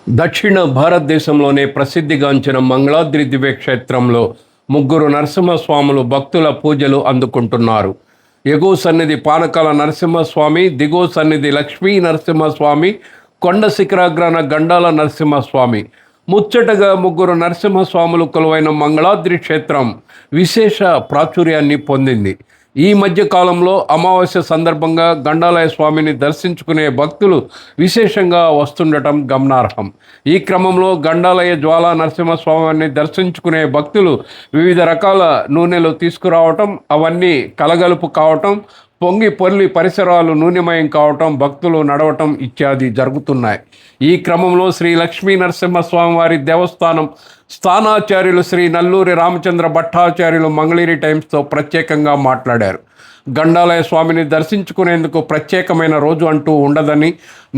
దక్షిణ భారతదేశంలోనే ప్రసిద్ధిగాంచిన మంగళాద్రి దివ్యక్షేత్రంలో ముగ్గురు నరసింహస్వాములు భక్తుల పూజలు అందుకుంటున్నారు. ఎగువ సన్నిధి పానకాల నరసింహస్వామి, దిగువ సన్నిధి లక్ష్మీ నరసింహస్వామి, కొండ శిఖరాగ్రాన గండాల నరసింహస్వామి. ముచ్చటగా ముగ్గురు నరసింహస్వాములు కొలువైన మంగళాద్రి క్షేత్రం విశేష ప్రాచుర్యాన్ని పొందింది. ఈ మధ్య కాలంలో అమావాస్య సందర్భంగా గండాలయ స్వామిని దర్శించుకునే భక్తులు విశేషంగా వస్తుండటం గమనార్హం. ఈ క్రమంలో గండాలయ జ్వాలా నరసింహస్వామిని దర్శించుకునే భక్తులు వివిధ రకాల నూనెలు తీసుకురావటం, అవన్నీ కలగలుపు కావటం, పొంగి పొర్లి పరిసరాలు నూనెమయం కావటం, భక్తులు నడవటం ఇత్యాది జరుగుతున్నాయి. ఈ క్రమంలో శ్రీ లక్ష్మీ నరసింహస్వామి వారి దేవస్థానం స్థానాచార్యులు శ్రీ నల్లూరి రామచంద్ర భట్టాచార్యులు మంగళగిరి టైమ్స్తో ప్రత్యేకంగా మాట్లాడారు. గండాలయ స్వామిని దర్శించుకునేందుకు ప్రత్యేకమైన రోజు అంటూ ఉండదని,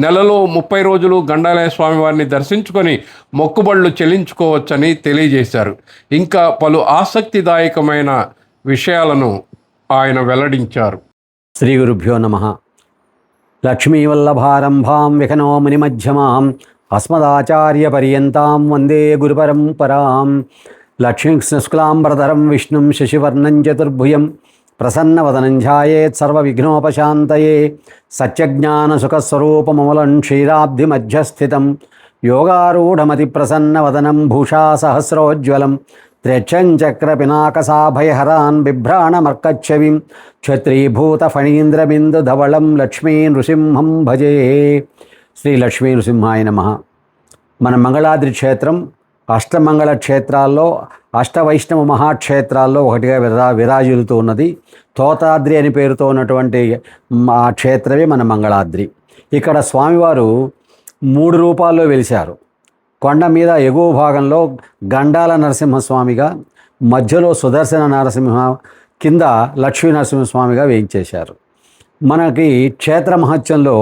నెలలో 30 రోజులు గండాలయ స్వామి వారిని దర్శించుకొని మొక్కుబళ్ళు చెల్లించుకోవచ్చని తెలియజేశారు. ఇంకా పలు ఆసక్తిదాయకమైన విషయాలను ఆయన వెల్లడించారు. శ్రీ గురుభ్యో నమః. లక్ష్మీవల్లభారంభాం వికనో మునిమధ్యమాం అస్మదాచార్యపర్యంతాం వందే గురుపరంపరాం. లక్ష్మీకృష్ణశుక్లాంబరధరం విష్ణుం శశివర్ణం చతుర్భుజం ప్రసన్నవదనం ధ్యాయేత్ సర్వవిఘ్నోపశాంతయే. సత్యజ్ఞానసుఖస్వరూపమమలం క్షీరాబ్ధిమధ్యస్థితం యోగారూఢమతి ప్రసన్నవదనం భూషా సహస్రోజ్వలం త్ర్యక్షం చక్ర పినాకసాభయహరాన్ బిభ్రాణమర్కచ్చవిం క్షత్రీభూత ఫణీంద్రబిందు ధవళం లక్ష్మీ నృసింహం భజే. శ్రీ లక్ష్మీ నృసింహాయ నమః. మన మంగళాద్రి క్షేత్రం అష్టమంగళ క్షేత్రాల్లో, అష్టవైష్ణవ మహాక్షేత్రాల్లో ఒకటిగా విరాజిల్లుతూ ఉన్నది. తోతాద్రి అని పేరుతో ఉన్నటువంటి ఆ క్షేత్రమే మన మంగళాద్రి. ఇక్కడ స్వామివారు 3 రూపాల్లో వెలిశారు. కొండ మీద ఎగువ భాగంలో గండాల నరసింహస్వామిగా, మధ్యలో సుదర్శన నరసింహ, కింద లక్ష్మీ నరసింహస్వామిగా వేయించేశారు. మనకి క్షేత్ర మహత్యంలో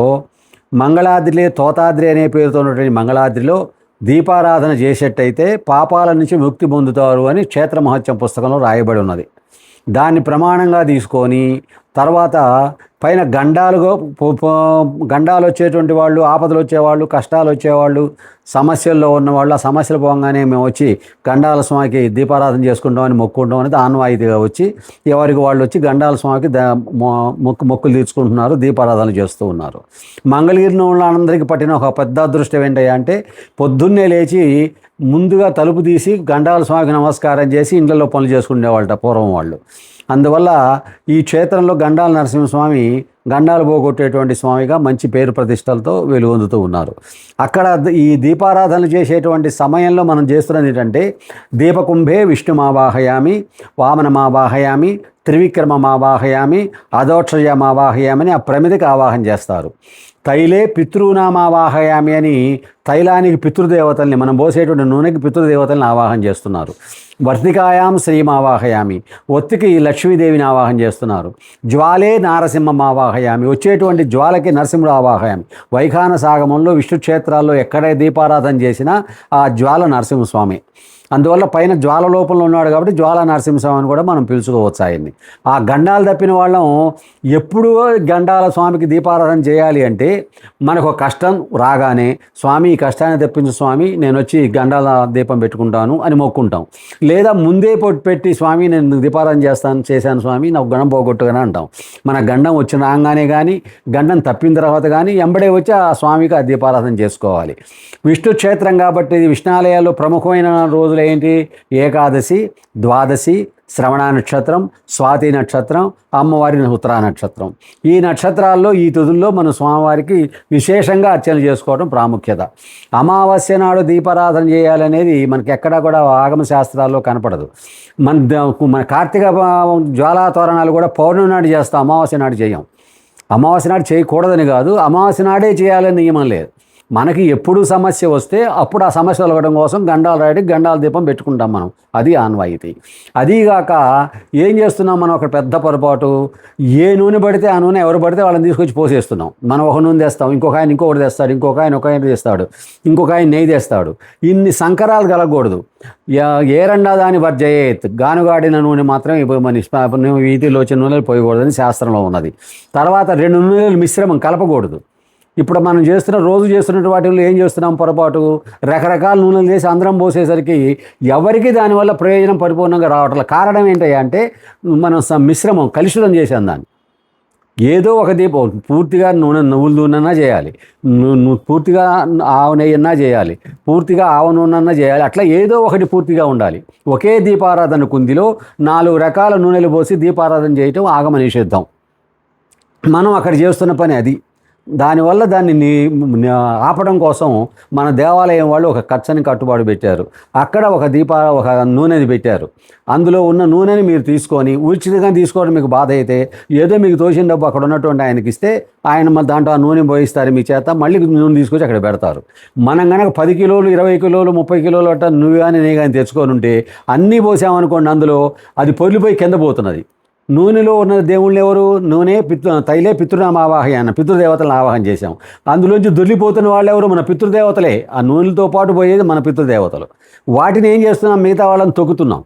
మంగళాద్రిలే తోతాద్రి అనే పేరుతో ఉన్నటువంటి మంగళాద్రిలో దీపారాధన చేసేటైతే పాపాల నుంచి ముక్తి పొందుతారు అని క్షేత్ర మహత్యం పుస్తకంలో రాయబడి ఉన్నది. దాన్ని ప్రమాణంగా తీసుకొని తర్వాత పైన గండాలు వచ్చేటువంటి వాళ్ళు, ఆపదలు వచ్చేవాళ్ళు, కష్టాలు వచ్చేవాళ్ళు, సమస్యల్లో ఉన్నవాళ్ళు, ఆ సమస్యలు పోగానే మేము వచ్చి గండాల స్వామికి దీపారాధన చేసుకుంటామని మొక్కుంటాం అనేది ఆనవాయితీగా వచ్చి ఎవరికి వాళ్ళు వచ్చి గండాల స్వామికి మొక్కులు తీర్చుకుంటున్నారు, దీపారాధన చేస్తూ ఉన్నారు. మంగళగిరిలో ఉన్న అందరికీ పట్టిన ఒక పెద్ద అదృష్టం ఏంటయ్యా అంటే, పొద్దున్నే లేచి ముందుగా తలుపు తీసి గండాల స్వామికి నమస్కారం చేసి ఇంట్లో పనులు చేసుకునేవాళ్ళట పూర్వం వాళ్ళు. అందువల్ల ఈ క్షేత్రంలో గండాల నరసింహస్వామి గండాలు పోగొట్టేటువంటి స్వామిగా మంచి పేరు ప్రతిష్టలతో వెలుగొందుతూ ఉన్నారు. అక్కడ ఈ దీపారాధనలు చేసేటువంటి సమయంలో మనం చేస్తున్నది ఏంటంటే, దీపకుంభే విష్ణుమావాహయామి, వామనమావాహయామి, త్రివిక్రమమావాహయామి, అదోక్షయమావాహయామి అని ఆ ప్రమిదికి ఆవాహన చేస్తారు. తైలే పితృనామావాహయామి అని తైలానికి పితృదేవతల్ని, మనం పోసేటువంటి నూనెకి పితృదేవతల్ని ఆవాహన చేస్తున్నారు. వర్తికాయాం శ్రీమావాహయామి, ఒత్తికి లక్ష్మీదేవిని ఆవాహన చేస్తున్నారు. జ్వాలే నారసింహమావాహయామి, వచ్చేటువంటి జ్వాలకి నరసింహుడు ఆవాహయామి. వైఖాన సాగమంలో విష్ణు క్షేత్రాల్లో ఎక్కడ దీపారాధన చేసినా ఆ జ్వాల నరసింహస్వామి. అందువల్ల పైన జ్వాల లోపంలో ఉన్నాడు కాబట్టి జ్వాల నరసింహస్వామి అని కూడా మనం పిలుచుకోవచ్చు ఆయన్ని. ఆ గండాలు తప్పిన వాళ్ళం ఎప్పుడూ గండాల స్వామికి దీపారాధన చేయాలి అంటే, మనకు ఒక కష్టం రాగానే స్వామి ఈ కష్టాన్ని తెప్పించు స్వామి, నేను వచ్చి గండాల దీపం పెట్టుకుంటాను అని మొక్కుంటాం. లేదా ముందే పెట్టి స్వామి నేను దీపారాధన చేశాను స్వామి, నాకు గండం పోగొట్టుగానే అంటాం. మన గండం వచ్చిన రాగానే కానీ, గండం తప్పిన తర్వాత కానీ ఎంబడే వచ్చి ఆ స్వామికి ఆ దీపారాధన చేసుకోవాలి. విష్ణు క్షేత్రం కాబట్టి విష్ణాలయాల్లో ప్రముఖమైన రోజులు ఏంటి? ఏకాదశి, ద్వాదశి, శ్రవణ నక్షత్రం, స్వాతి నక్షత్రం, అమ్మవారి ఉత్తరా నక్షత్రం. ఈ నక్షత్రాల్లో ఈ తిథుల్లో మన స్వామివారికి విశేషంగా అర్చన చేసుకోవడం ప్రాముఖ్యత. అమావాస్య నాడు దీపారాధన చేయాలనేది మనకి ఎక్కడా కూడా ఆగమ శాస్త్రాల్లో కనపడదు. మన కార్తీక జ్వాలా తోరణాలు కూడా పౌర్ణమి నాడు చేస్తాం, అమావాస్య నాడు చేయం. అమావాస్య నాడు చేయకూడదని కాదు, అమావాస్య నాడే చేయాలని నియమం లేదు. మనకి ఎప్పుడు సమస్య వస్తే అప్పుడు ఆ సమస్య తొలగడం కోసం గండాల రాయడికి గండాల దీపం పెట్టుకుంటాం మనం, అది ఆన్వాయితీ. అదీగాక ఏం చేస్తున్నాం మనం? ఒక పెద్ద పొరపాటు, ఏ నూనె పడితే ఆ నూనె ఎవరు పడితే వాళ్ళని తీసుకొచ్చి పోసేస్తున్నాం. మనం ఒక నూనె తెస్తాం, ఇంకొక ఆయన ఇంకొకటి తెస్తాడు, ఇంకొక ఆయన తెస్తాడు, ఇంకొక ఆయన నెయ్యి తెస్తాడు. ఇన్ని సంకరాలు కలగకూడదు. ఏరండా దాని వర్జయేత్, గానుగాడిన నూనె మాత్రం మన వీధిలో వచ్చిన నూనెలు పోయకూడదని శాస్త్రంలో ఉన్నది. తర్వాత 2 నూనెలు మిశ్రమం కలపకూడదు. ఇప్పుడు మనం రోజు చేస్తున్న వాటిల్లో ఏం చేస్తున్నాం పొరపాటు, రకరకాల నూనెలు చేసి అందరం పోసేసరికి ఎవరికి దానివల్ల ప్రయోజనం పరిపూర్ణంగా రావట్లేదు. కారణం ఏంటంటే అంటే మనం మిశ్రమం కలుషితం చేసాం దాన్ని. ఏదో ఒక దీపం పూర్తిగా నువ్వుల నూనెన్నా చేయాలి, పూర్తిగా ఆవు నెయ్యన్నా చేయాలి, పూర్తిగా ఆవు నూనెన్నా చేయాలి, అట్లా ఏదో ఒకటి పూర్తిగా ఉండాలి. ఒకే దీపారాధన కుందిలో 4 రకాల నూనెలు పోసి దీపారాధన చేయటం ఆగమ నిషిద్ధం. మనం అక్కడ చేస్తున్న పని అది. దానివల్ల దాన్ని ఆపడం కోసం మన దేవాలయం వాళ్ళు ఒక ఖర్చుని కట్టుబాటు పెట్టారు. అక్కడ ఒక నూనెని పెట్టారు. అందులో ఉన్న నూనెని మీరు తీసుకొని ఉచితంగా తీసుకోవడం మీకు బాధ అయితే ఏదో మీకు తోచిన డబ్బు అక్కడ ఉన్నటువంటి ఆయనకి ఇస్తే ఆయన దాంట్లో ఆ నూనె పోయిస్తారు మీ చేత, మళ్ళీ నూనె తీసుకొచ్చి అక్కడ పెడతారు. మనం కనుక 10 కిలోలు 20 కిలోలు 30 కిలోలు అట్లా నువ్వు కానీ నేను కానీ తెచ్చుకొని ఉంటే అన్నీ పోసామనుకోండి, అందులో అది పొర్లిపోయి కింద పోతున్నది. నూనెలో ఉన్న దేవుళ్ళు ఎవరు? నూనె తైలే పితృనామావాహయాన, పితృదేవతలను ఆవాహన చేశాం. అందులోంచి దొర్లిపోతున్న వాళ్ళు ఎవరు? మన పితృదేవతలే. ఆ నూనెలతో పాటు పోయేది మన పితృదేవతలు. వాటిని ఏం చేస్తున్నాం? మిగతా వాళ్ళని తొక్కుతున్నాం.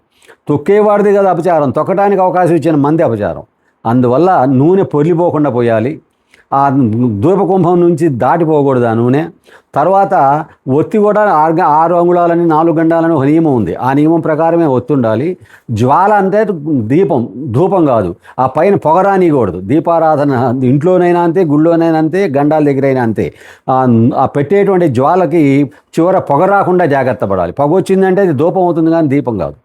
తొక్కేవాడిది కదా అపచారం, తొక్కడానికి అవకాశం ఇచ్చిన మంది అపచారం. అందువల్ల నూనె పొర్లిపోకుండా పోయాలి. ఆ ధూపకుంభం నుంచి దాటిపోకూడదు ఆ నూనె. తర్వాత ఒత్తి కూడా 6 అంగుళాలని 4 గండాలని ఒక నియమం ఉంది. ఆ నియమం ప్రకారమే ఒత్తి ఉండాలి. జ్వాల అంటే దీపం, ధూపం కాదు. ఆ పైన పొగరానికూడదు. దీపారాధన ఇంట్లోనైనా అంతే, గుళ్ళోనైనా అంతే, గండాల దగ్గరైనా అంతే. ఆ పెట్టేటువంటి జ్వాలకి చివర పొగ రాకుండా జాగ్రత్త పడాలి. పొగ వచ్చిందంటే అది ధూపం అవుతుంది కానీ దీపం కాదు.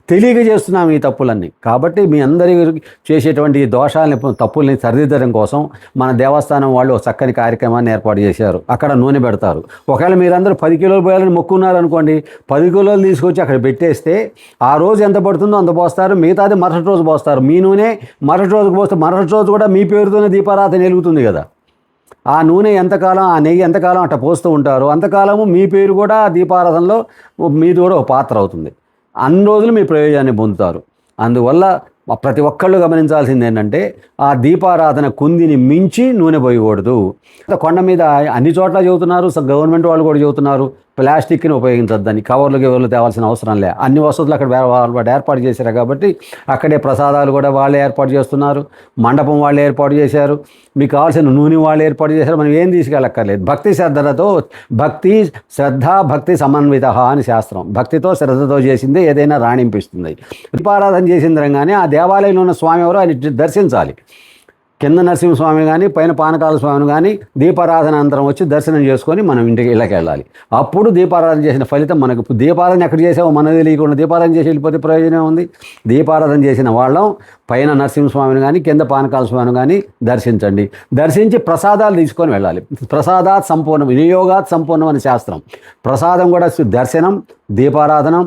తెలియక చేస్తున్నాం ఈ తప్పులన్నీ. కాబట్టి మీ అందరి చేసేటువంటి దోషాలని, తప్పుల్ని సరిదిద్దడం కోసం మన దేవస్థానం వాళ్ళు ఒక చక్కని కార్యక్రమాన్ని ఏర్పాటు చేశారు. అక్కడ నూనె పెడతారు. ఒకవేళ మీరందరూ 10 కిలోలు పోయాలని మొక్కున్నారనుకోండి, 10 కిలోలు తీసుకొచ్చి అక్కడ పెట్టేస్తే ఆ రోజు ఎంత పడుతుందో అంత పోస్తారు. మిగతాది మరుసటి రోజు పోస్తారు. మీ నూనె మరుసటి రోజుకు పోస్తే మరుసటి రోజు కూడా మీ పేరుతోనే దీపారాధన వెలుగుతుంది కదా. ఆ నూనె ఎంతకాలం, ఆ నెయ్యి ఎంతకాలం అట్లా పోస్తూ ఉంటారో అంతకాలము మీ పేరు కూడా దీపారాధనలో మీది కూడా ఒక పాత్ర అవుతుంది. అన్ని రోజులు మీ ప్రయోజనాన్ని పొందుతారు. అందువల్ల ప్రతి ఒక్కళ్ళు గమనించాల్సింది ఏంటంటే ఆ దీపారాధన కుందిని మించి నూనె పోయకూడదు. కొండ మీద అన్ని చోట్ల చెబుతున్నారు, గవర్నమెంట్ వాళ్ళు కూడా చెబుతున్నారు ప్లాస్టిక్ని ఉపయోగించొద్దని. కవర్లు తేవాల్సిన అవసరం లే. అన్ని వసతులు అక్కడ వాళ్ళు ఏర్పాటు చేశారు కాబట్టి అక్కడే ప్రసాదాలు కూడా వాళ్ళే ఏర్పాటు చేస్తున్నారు. మండపం వాళ్ళే ఏర్పాటు చేశారు. మీకు కావాల్సిన నూనె వాళ్ళు ఏర్పాటు చేశారు. మనం ఏం తీసుకెళ్ళక్కర్లేదు. భక్తి శ్రద్ధ సమన్విత అని శాస్త్రం. భక్తితో శ్రద్ధతో చేసిందే ఏదైనా రాణింపిస్తుంది. దీపారాధన చేసిన రంగానే ఆ దేవాలయంలో ఉన్న స్వామి ఎవరో ఆయన దర్శించాలి. కింద నరసింహస్వామి కానీ పైన పానకాల స్వామిని కానీ దీపారాధన అనంతరం వచ్చి దర్శనం చేసుకొని మనం ఇంటికి ఇళ్ళకి వెళ్ళాలి. అప్పుడు దీపారాధన చేసిన ఫలితం మనకు. దీపారాధన ఎక్కడ చేసామో మనకు తెలియకుండా దీపారాధన చేసి వెళ్ళిపోతే ప్రయోజనం ఉంది. దీపారాధన చేసిన వాళ్ళం పైన నరసింహస్వామిని కానీ కింద పానకాల స్వామిని కానీ దర్శించండి. దర్శించి ప్రసాదాలు తీసుకొని వెళ్ళాలి. ప్రసాదాత్ సంపూర్ణం, వినియోగాత్ సంపూర్ణం అని శాస్త్రం. ప్రసాదం కూడా దర్శనం, దీపారాధనం,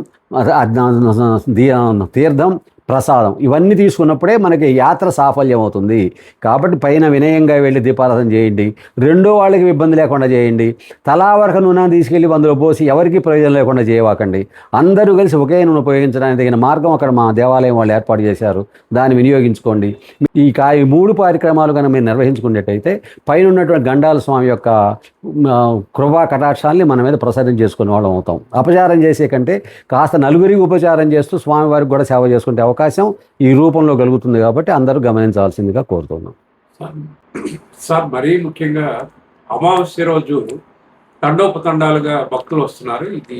తీర్థం, ప్రసాదం ఇవన్నీ తీసుకున్నప్పుడే మనకి యాత్ర సాఫల్యం అవుతుంది. కాబట్టి పైన వినయంగా వెళ్ళి దీపారాధన చేయండి. రెండో వాళ్ళకి ఇబ్బంది లేకుండా చేయండి. తలా వరకు నూనె తీసుకెళ్ళి అందులో పోసి ఎవరికి ప్రయోజనం లేకుండా చేయవాకండి. అందరూ కలిసి ఒకే నూనె ఉపయోగించడానికి తగిన మార్గం అక్కడ మా దేవాలయం వాళ్ళు ఏర్పాటు చేశారు. దాన్ని వినియోగించుకోండి. ఈ 3 కార్యక్రమాలు కనుక మీరు నిర్వహించుకున్నట్టయితే పైన ఉన్నటువంటి గండాల స్వామి యొక్క కృపా కటాక్షాన్ని మన మీద ప్రసారం చేసుకునే వాళ్ళం అవుతాం. అపచారం చేసే కంటే కాస్త నలుగురికి ఉపచారం చేస్తూ స్వామివారికి కూడా సేవ చేసుకునే అవకాశం ఈ రూపంలో కలుగుతుంది. కాబట్టి అందరూ గమనించాల్సిందిగా కోరుతున్నాం. సార్, మరీ ముఖ్యంగా అమావాస్య రోజు తండోపతండాలుగా భక్తులు వస్తున్నారు. ఇది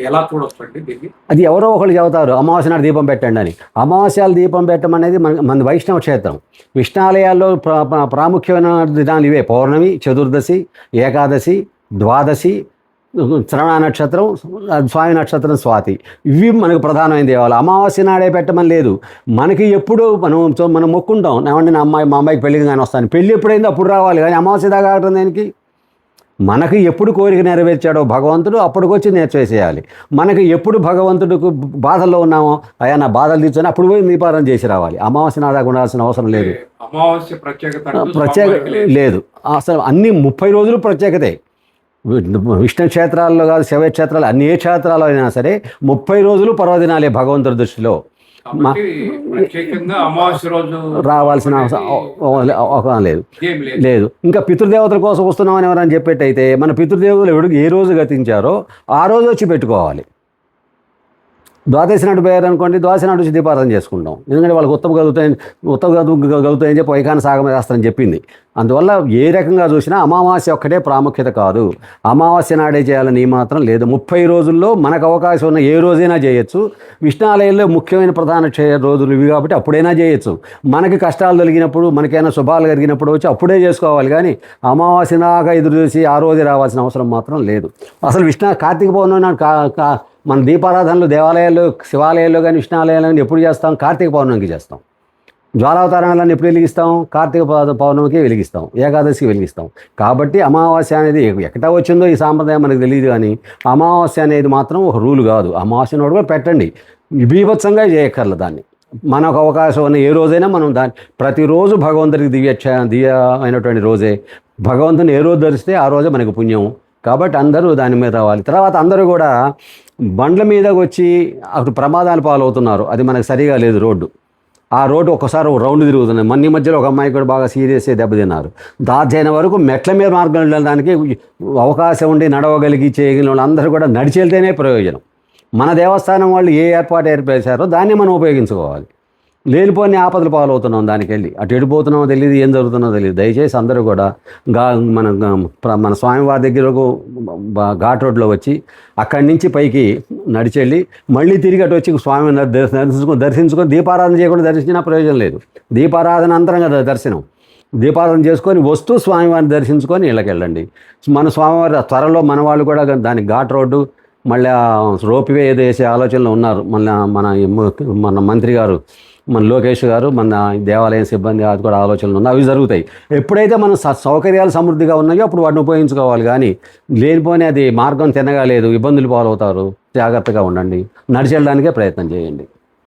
ఎలా చూడొచ్చండి దీన్ని? అది ఎవరో ఒకళ్ళు చెబుతారు అమావాస్య నాడు దీపం పెట్టండి అని. అమావాస్యాలు దీపం పెట్టడం అనేది మన వైష్ణవ క్షేత్రం. విష్ణాలయాల్లో ప్రాముఖ్యమైన దినాలు ఇవే: పౌర్ణమి, చతుర్దశి, ఏకాదశి, ద్వాదశి, శ్రవణ నక్షత్రం, స్వామి నక్షత్రం, స్వాతి. ఇవి మనకు ప్రధానమైన దేవాలు. అమావాస్య నాడే పెట్టమని లేదు. మనకి ఎప్పుడు మనం మొక్కుంటాం, ఏమంటే మా అమ్మాయికి పెళ్ళికి కానీ వస్తాను. పెళ్ళి ఎప్పుడైందో అప్పుడు రావాలి, కానీ అమావాస్య దాకా ఆగటం దానికి. మనకి ఎప్పుడు కోరిక నెరవేర్చాడో భగవంతుడు అప్పటికొచ్చి నేర్చేసేయాలి. మనకి ఎప్పుడు భగవంతుడికి బాధల్లో ఉన్నామో అయ్యా నా బాధలు తీర్చొని అప్పుడు పోయి దీపారాధన చేసి రావాలి. అమావాస్య నాదాకా ఉండాల్సిన అవసరం లేదు. అమావాస్య ప్రత్యేక లేదు అసలు. అన్ని 30 రోజులు ప్రత్యేకతే. విష్ణు క్షేత్రాల్లో కాదు, శైవ క్షేత్రాలు, అన్ని ఏ క్షేత్రాలు అయినా సరే 30 రోజులు పర్వదినాలే భగవంతుడి దృష్టిలో. రావాల్సిన అవసరం లేదు. ఇంకా పితృదేవతల కోసం వస్తున్నామని ఎవరైనా చెప్పేట్టయితే మన పితృదేవతలు ఏ రోజు గతించారో ఆ రోజు వచ్చి పెట్టుకోవాలి. ద్వాదశి నాడు పోయారు అనుకోండి, ద్వాదశి నాడు వచ్చి దీపారాధన చేసుకుంటాం. ఎందుకంటే వాళ్ళకి ఉత్తమ కలుగుతాయని చెప్పి వైఖాన సాగమ శాస్త్రం చెప్పింది. అందువల్ల ఏ రకంగా చూసినా అమావాస్య ఒక్కటే ప్రాముఖ్యత కాదు, అమావాస్య నాడే చేయాలని మాత్రం లేదు. 30 రోజుల్లో మనకు అవకాశం ఉన్న ఏ రోజైనా చేయొచ్చు. విష్ణాలయంలో ముఖ్యమైన ప్రధాన రోజులు ఇవి కాబట్టి అప్పుడైనా చేయొచ్చు. మనకి కష్టాలు కలిగినప్పుడు, మనకైనా శుభాలు కలిగినప్పుడు వచ్చి అప్పుడే చేసుకోవాలి. కానీ అమావాస్య దాకా ఎదురు చూసి ఆ రోజే రావాల్సిన అవసరం మాత్రం లేదు. అసలు కార్తీక పౌర్ణమి నాడు మన దీపారాధనలు దేవాలయాల్లో, శివాలయాల్లో కానీ విష్ణాలయాల్లో కానీ ఎప్పుడు చేస్తాం? కార్తీక పౌర్ణమికి చేస్తాం. జ్వాలావతారణాలను ఎప్పుడు వెలిగిస్తాం? కార్తీక పౌర్ణమికి వెలిగిస్తాం, ఏకాదశికి వెలిగిస్తాం. కాబట్టి అమావాస్య అనేది ఎక్కడా వచ్చిందో ఈ సాంప్రదాయం మనకు తెలియదు. కానీ అమావాస్య అనేది మాత్రం ఒక రూలు కాదు. అమావాస్య నాడు కూడా పెట్టండి, బీభత్సంగా చేయక్కర్లేదు. దాన్ని మనకు అవకాశం ఉన్న ఏ రోజైనా మనం ప్రతిరోజు భగవంతుడికి దివ్యమైనటువంటి రోజే. భగవంతుని ఏ రోజు ధరిస్తే ఆ రోజే మనకు పుణ్యం. కాబట్టి అందరూ దాని మీద రావాలి. తర్వాత అందరూ కూడా బండ్ల మీదకి వచ్చి అక్కడ ప్రమాదాలు పాలవుతున్నారు. అది మనకు సరిగా లేదు రోడ్డు. ఆ రోడ్డు ఒక్కసారి రౌండ్ తిరుగుతున్నాయి. ఈ మధ్యలో ఒక అమ్మాయి కూడా బాగా సీరియస్గా దెబ్బతిన్నారు. దాచైన వరకు మెట్ల మీద మార్గం వెళ్ళడానికి అవకాశం ఉండి నడవగలిగి చేయగలిగిన వాళ్ళు అందరూ కూడా నడిచి వెళ్తేనే ప్రయోజనం. మన దేవస్థానం వాళ్ళు ఏ ఏర్పాటు ఏర్పరిచారో దాన్ని మనం ఉపయోగించుకోవాలి. లేనిపోని ఆపదలు పాలవుతున్నాం దానికి వెళ్ళి. అటు ఎడిపోతున్నామో తెలియదు, ఏం జరుగుతుందో తెలియదు. దయచేసి అందరూ కూడా మన స్వామివారి దగ్గరకు ఘాట్ రోడ్లో వచ్చి అక్కడి నుంచి పైకి నడిచెళ్ళి మళ్ళీ తిరిగి అటు వచ్చి స్వామి దర్శించుకొని దీపారాధన చేయకుండా దర్శించినా ప్రయోజనం లేదు. దీపారాధన అంతరం కదా దర్శనం. దీపారాధన చేసుకొని వస్తూ స్వామివారిని దర్శించుకొని ఇళ్ళకి వెళ్ళండి. మన స్వామివారి త్వరలో మన వాళ్ళు కూడా దానికి ఘాట్ రోడ్డు మళ్ళీ రోప్వే ఏదో వేసే ఆలోచనలో ఉన్నారు. మన మంత్రి గారు, మన లోకేష్ గారు, మన దేవాలయం సిబ్బంది అది కూడా ఆలోచనలు ఉన్నాయి. అవి జరుగుతాయి. ఎప్పుడైతే మన సౌకర్యాలు సమృద్ధిగా ఉన్నాయో అప్పుడు వాటిని ఉపయోగించుకోవాలి. కానీ లేనిపోని అది మార్గం తినగా లేదు, ఇబ్బందులు పాలవుతారు. జాగ్రత్తగా ఉండండి, నడిచి వెళ్ళడానికే ప్రయత్నం చేయండి.